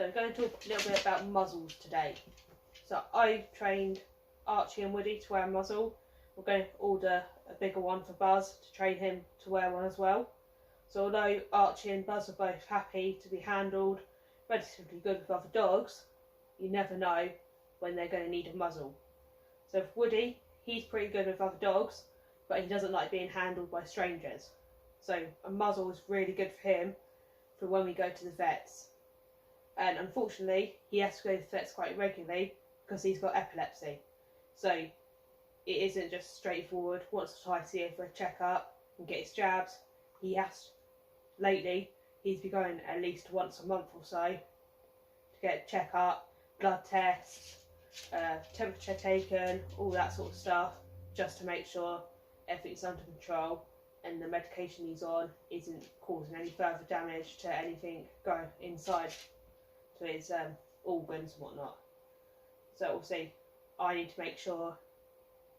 So I'm going to talk a little bit about muzzles today. So I trained Archie and Woody to wear a muzzle. We're going to order a bigger one for Buzz to train him to wear one as well. So although Archie and Buzz are both happy to be handled relatively good with other dogs, you never know when they're going to need a muzzle. So for Woody, he's pretty good with other dogs, but he doesn't like being handled by strangers. So a muzzle is really good for him for when we go to the vets. And unfortunately, he has to go to the vets quite regularly because he's got epilepsy. So it isn't just straightforward, once or twice a year for a checkup and get his jabs. He has, lately, he's been going at least once a month or so to get a checkup, blood tests, temperature taken, all that sort of stuff, just to make sure everything's under control and the medication he's on isn't causing any further damage to anything going inside to his organs and whatnot. So obviously I need to make sure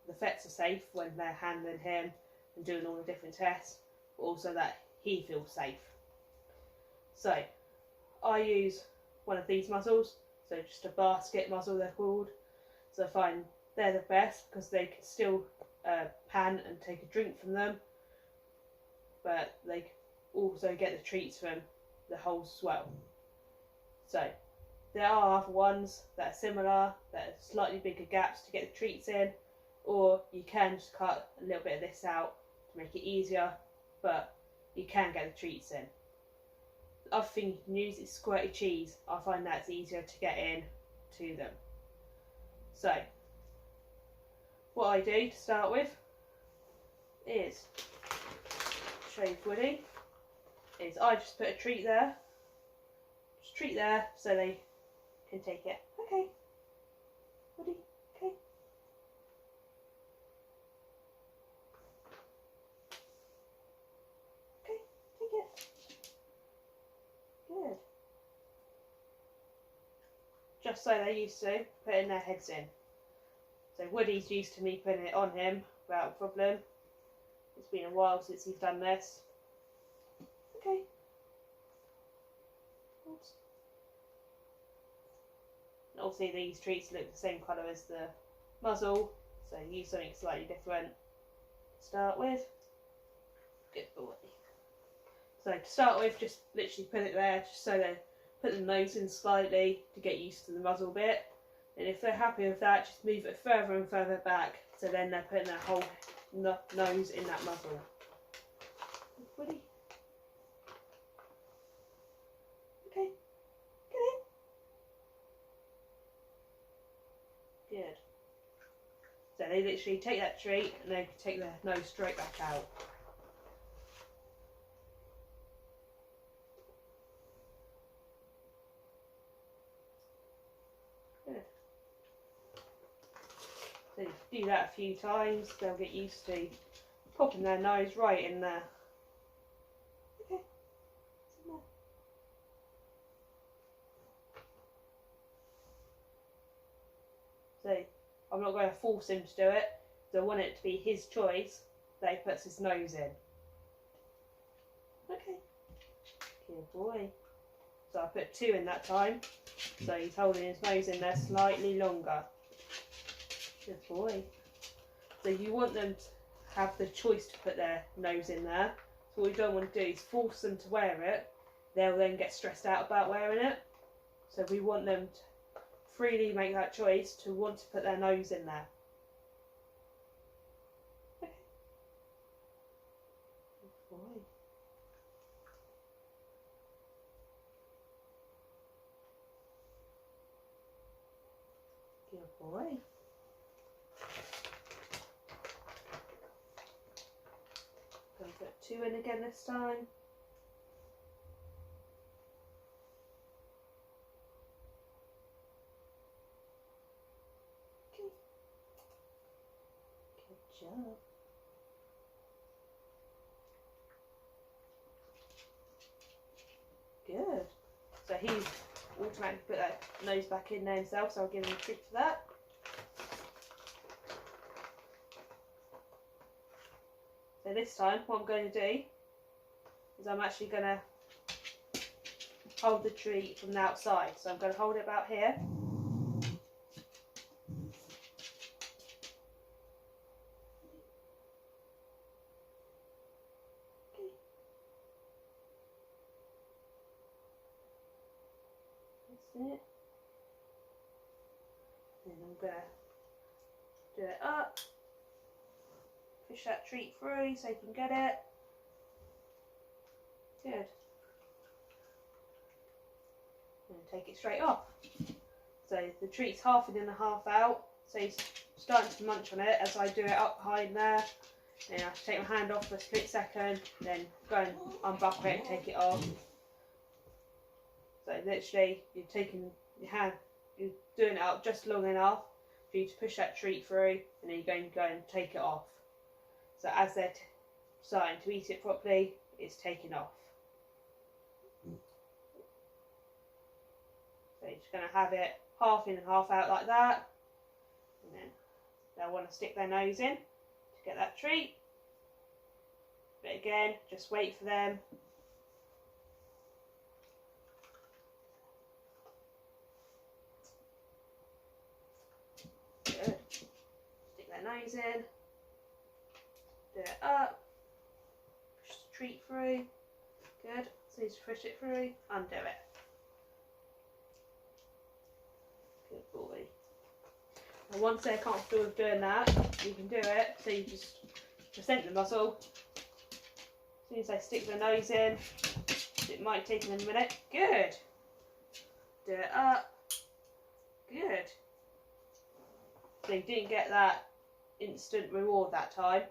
the vets are safe when they're handling him and doing all the different tests, but also that he feels safe. So I use one of these muzzles, so just a basket muzzle they're called. So I find they're the best because they can still pan and take a drink from them, but they can also get the treats from the holes as well. So there are other ones that are similar, that are slightly bigger gaps to get the treats in, or you can just cut a little bit of this out to make it easier, but you can get the treats in. The other thing you can use is squirty cheese. I find that's easier to get in to them. So what I do to start with is show you Woody, is I just put a treat there, so they can take it. Okay, Woody, okay. Okay, take it. Good. Just so they're used to putting their heads in. So Woody's used to me putting it on him without a problem. It's been a while since he's done this. Okay. Oops. And obviously these treats look the same colour as the muzzle, so use something slightly different to start with. Good boy. So to start with, just literally put it there, just so they put the nose in slightly to get used to the muzzle bit. And if they're happy with that, just move it further and further back, so then they're putting their whole nose in that muzzle. Woody. Okay. Good. Good. So they literally take that treat and they take their nose straight back out. Good. So if you do that a few times, they'll get used to popping their nose right in there. Okay. So I'm not going to force him to do it, so I want it to be his choice that he puts his nose in. Okay. Good boy. So I put 2 in that time, so he's holding his nose in there slightly longer. Good boy. So you want them to have the choice to put their nose in there. So what you don't want to do is force them to wear it. They'll then get stressed out about wearing it. So we want them to freely make that choice to want to put their nose in there. Okay. Good boy. Good boy. Going to put 2 in again this time. Okay. Good job. Good. So he's automatically put that nose back in there himself, so I'll give him a treat for that. So this time what I'm going to do is I'm actually going to hold the treat from the outside. So I'm going to hold it about here. That's it. Then I'm going to do it up. Push that treat through so you can get it. Good. And take it straight off. So the treat's half in and a half out. So you're starting to munch on it as I do it up behind there. Then I have to take my hand off for a split second, then go and unbuckle it and take it off. So literally you're taking your hand, you're doing it up just long enough for you to push that treat through, and then you're going to go and take it off. So as they're starting to eat it properly, it's taking off. So you're just going to have it half in and half out like that, and then they'll want to stick their nose in to get that treat. But again, just wait for them. Good. Stick their nose in. Do it up. Push the treat through. Good. So you just push it through. Undo it. Good boy. And once they're comfortable with doing that, you can do it. So you just present the muzzle. As soon as they stick their nose in, it might take them a minute. Good. Do it up. Good. So you didn't get that instant reward that time.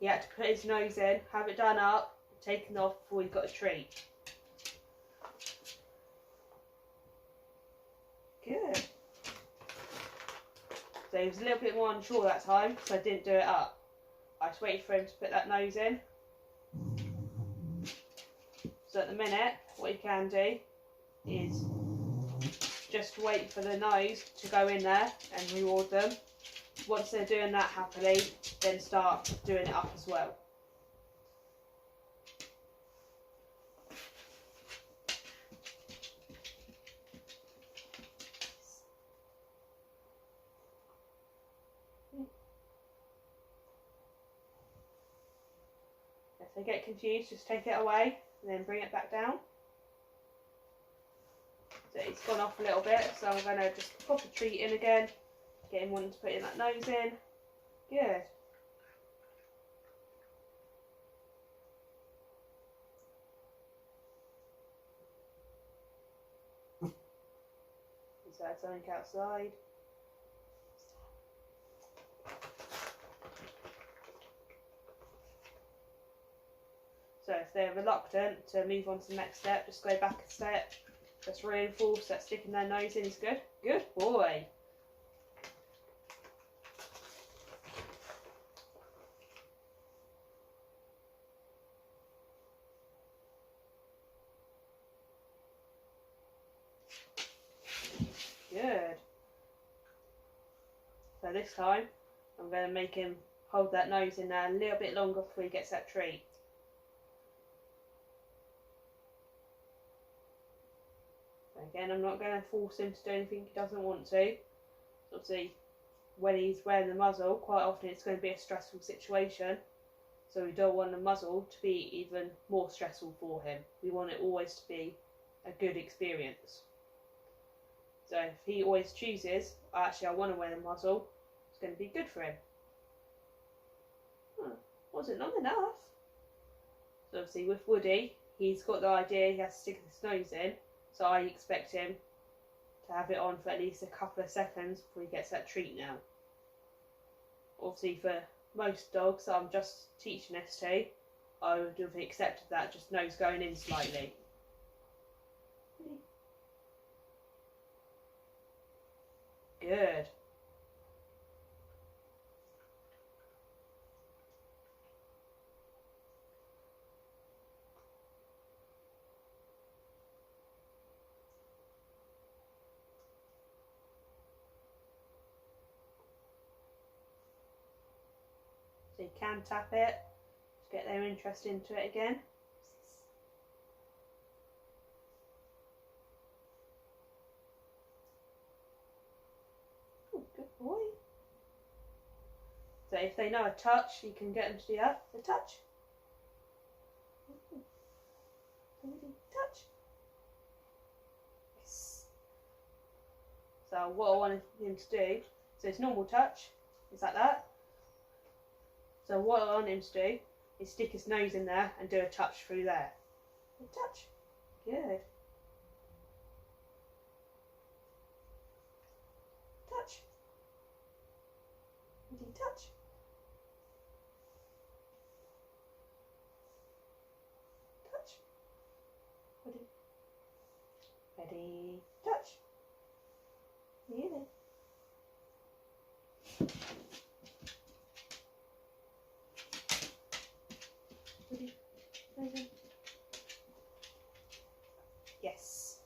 He had to put his nose in, have it done up, taken off before he got a treat. Good. So he was a little bit more unsure that time, so I didn't do it up. I just waited for him to put that nose in. So at the minute, what you can do is just wait for the nose to go in there and reward them. Once they're doing that happily, then start doing it up as well. If they get confused, just take it away and then bring it back down. So it's gone off a little bit, so I'm going to just pop the treat in again. Get him wanting to put in that nose in. Good. Inside something outside. So if they're reluctant to move on to the next step, just go back a step. Just reinforce that sticking their nose in is good. Good boy. Good. So this time, I'm going to make him hold that nose in there a little bit longer before he gets that treat. So again, I'm not going to force him to do anything he doesn't want to. Obviously, when he's wearing the muzzle, quite often it's going to be a stressful situation. So we don't want the muzzle to be even more stressful for him. We want it always to be a good experience. So if he always chooses, actually I want to wear the muzzle, it's going to be good for him. Wasn't long enough. So obviously with Woody, he's got the idea he has to stick his nose in, so I expect him to have it on for at least a couple of seconds before he gets that treat now. Obviously for most dogs that I'm just teaching this to, I would have accepted that, just nose going in slightly. Good. So you can tap it to get their interest into it again. So if they know a touch, you can get them to do that. A touch. Touch. Yes. So what I wanted him to do, so it's normal touch, it's like that. So what I want him to do is stick his nose in there and do a touch through there. A touch. Good. Touch. Ready, touch. Touch. Ready. Ready, touch. Really. Ready. Ready. Yes.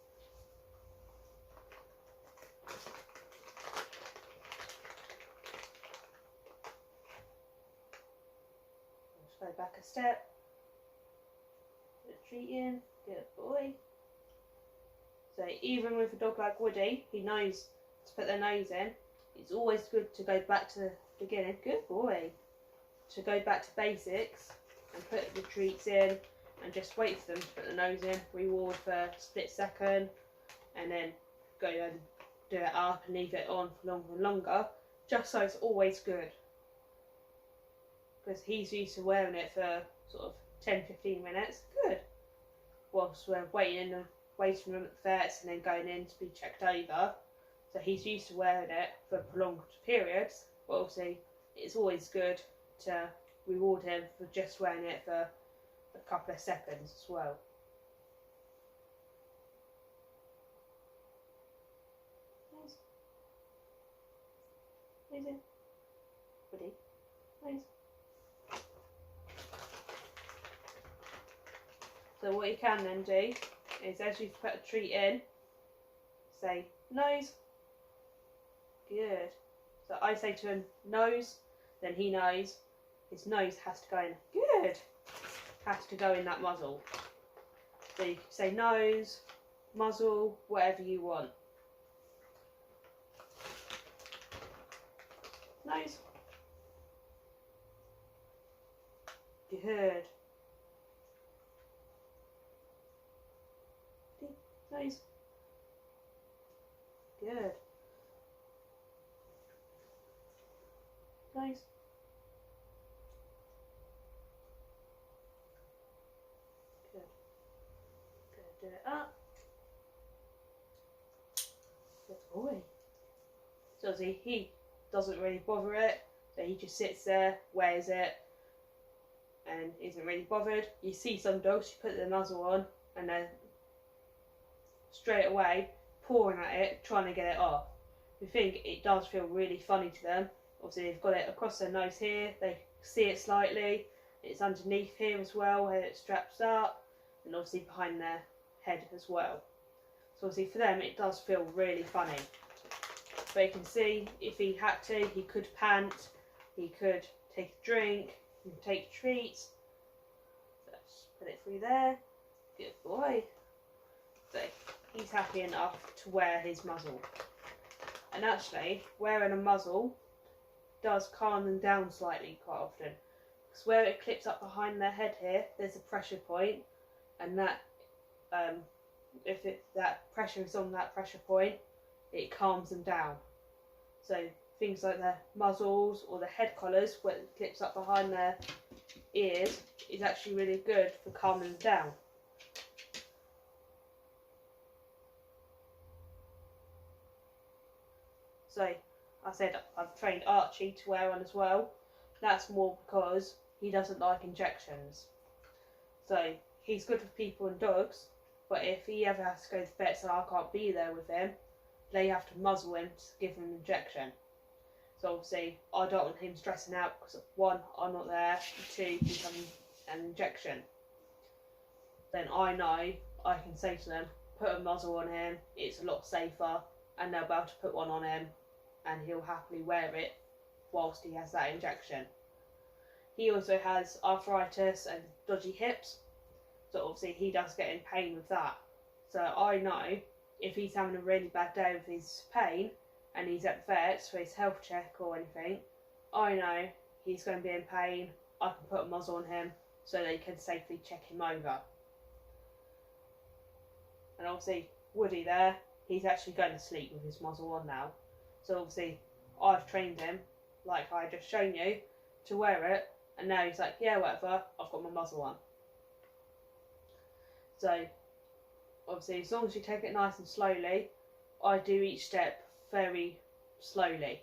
Let's go back a step. Put a treat in. Good boy. So even with a dog like Woody, he knows to put their nose in. It's always good to go back to the beginning. Good boy. To go back to basics and put the treats in and just wait for them to put the nose in, reward for a split second, and then go and do it up and leave it on for longer and longer, just so it's always good. Because he's used to wearing it for sort of 10-15 minutes. Good. Whilst we're waiting in the waiting room at the vets and then going in to be checked over. So he's used to wearing it for prolonged periods, but obviously it's always good to reward him for just wearing it for a couple of seconds as well. Nice. Nice. Ready? Nice. So what you can then do is, as you put a treat in, say nose. Good. So I say to him nose, then he knows his nose has to go in. Good. Has to go in that muzzle. So you can say nose, muzzle, whatever you want. Nose. Good. Nose. Good. Nose. Good. Good. Do it up. Good boy. So obviously he doesn't really bother it, so he just sits there, wears it, and isn't really bothered. You see some dogs, you put the muzzle on, and then straight away pawing at it, trying to get it off. We think it does feel really funny to them. Obviously they've got it across their nose here, they see it slightly, it's underneath here as well where it straps up, and obviously behind their head as well. So obviously for them it does feel really funny. But you can see if he had to, he could pant, he could take a drink, he could take treats. So let's put it through there. Good boy. So he's happy enough to wear his muzzle. And actually, wearing a muzzle does calm them down slightly quite often. Because where it clips up behind their head here, there's a pressure point, and that if that pressure is on that pressure point, it calms them down. So things like the muzzles or the head collars, where it clips up behind their ears, is actually really good for calming them down. So I said I've trained Archie to wear one as well. That's more because he doesn't like injections. So he's good with people and dogs, but if he ever has to go to the vet and I can't be there with him, they have to muzzle him to give him an injection. So obviously I don't want him stressing out because one, I'm not there, two, he's having an injection. Then I know I can say to them, put a muzzle on him, it's a lot safer, and they'll be able to put one on him and he'll happily wear it whilst he has that injection. He also has arthritis and dodgy hips, so obviously he does get in pain with that. So I know if he's having a really bad day with his pain and he's at the vet for his health check or anything, I know he's going to be in pain, I can put a muzzle on him so they can safely check him over. And obviously Woody there, he's actually going to sleep with his muzzle on now. So obviously I've trained him, like I just shown you, to wear it, and now he's like, yeah, whatever, I've got my muzzle on. So obviously as long as you take it nice and slowly, I do each step very slowly.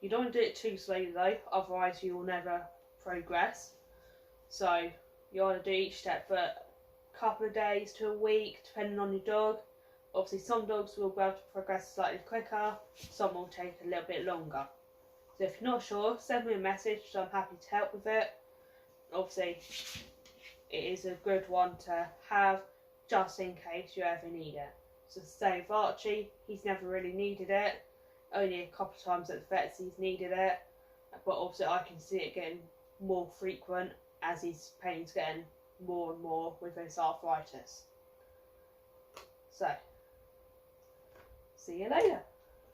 You don't want to do it too slowly though, otherwise you will never progress. So you want to do each step for a couple of days to a week, depending on your dog. Obviously some dogs will be able to progress slightly quicker, some will take a little bit longer. So if you're not sure, send me a message, so I'm happy to help with it. Obviously it is a good one to have just in case you ever need it. So say with Archie, he's never really needed it. Only a couple of times at the vets he's needed it. But obviously I can see it getting more frequent as his pain's getting more and more with his arthritis. So, see you later.